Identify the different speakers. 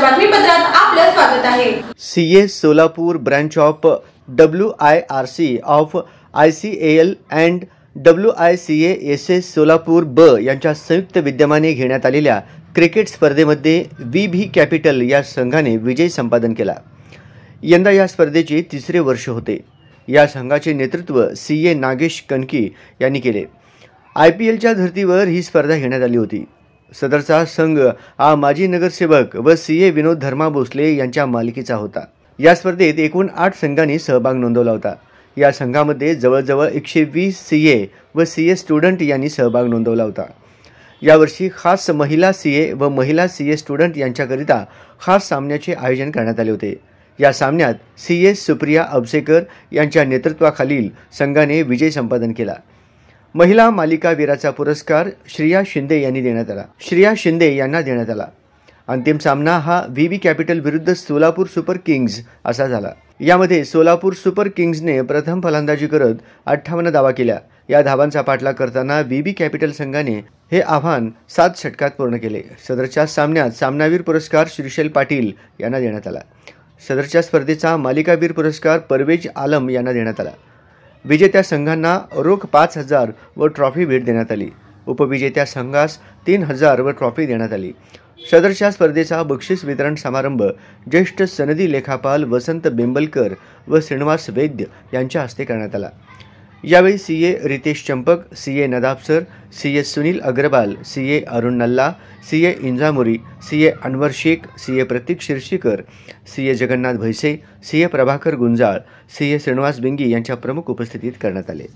Speaker 1: बातमीपत्रात आपलं स्वागत आहे।
Speaker 2: CA Solapur branch of WIRC of ICAL and WICASS Solapur ब यांच्या संयुक्त विद्यमाने घेण्यात आलेल्या क्रिकेट स्पर्धेमध्ये VB कॅपिटल या संघाने विजय संपादन केला। यंदा या स्पर्धेचे तिसरे वर्ष होते। या संघाचे नेतृत्व CA नागेश कनकी यांनी केले। IPLच्या धर्तीवर ही स्पर्धा घेण्यात आली होती। सदरचा संघ हा माजी नगरसेवक व CA विनोद धर्मा भोसले यांच्या मालकीचा होता। या स्पर्धेत एकूण 8 संघांनी सहभाग नोंदवला होता। या संघामध्ये जवळजवळ 120 CA व CA स्टुडंट यांनी सहभाग नोंदवला होता। यावर्षी खास महिला CA व महिला CA स्टुडंट यांच्याकरिता खास सामन्याचे आयोजन करण्यात आले होते। या सामन्यात CA सुप्रिया अबसेकर यांच्या नेतृत्वाखालील संघाने विजय संपादन केला। महिला मालिकावीराचा पुरस्कार श्रेया शिंदे यांना देण्यात आला। अंतिम सामना हा VB कॅपिटल विरुद्ध सोलापूर सुपर किंग्ज असा झाला। यामध्ये सोलापूर सुपर किंग्जने प्रथम फलंदाजी करत 58 धावा केल्या। या धावांचा पाठलाग करताना VB कॅपिटल संघाने हे आव्हान 7 षटकात पूर्ण केले। सदरच्या सामन्यात सामनावीर पुरस्कार श्रीशैल पाटील यांना देण्यात आला। सदरच्या स्पर्धेचा मालिकावीर पुरस्कार परवेज आलम यांना देण्यात आला। विजेत्या संघांना रोख 5,000 व ट्रॉफी भेट देण्यात आली। उपविजेत्या संघास 3,000 व ट्रॉफी देण्यात आली। सदरच्या स्पर्धेचा बक्षीस वितरण समारंभ ज्येष्ठ सनदी लेखापाल वसंत बेंबलकर व श्रीनिवास वैद्य यांच्या हस्ते करण्यात आला। यावेळी CA Ritesh Champak, CA Nadab sir, CA Sunil Agarwal, CA Arun Nalla, CA इंजामुरी, CA Anwar Shaikh, CA प्रतीक शिरशीकर, CA Jagannath भैसे, CA Prabhakar Gunjal, CA Shrinivas Bingi यांच्या प्रमुख उपस्थितीत करण्यात आले।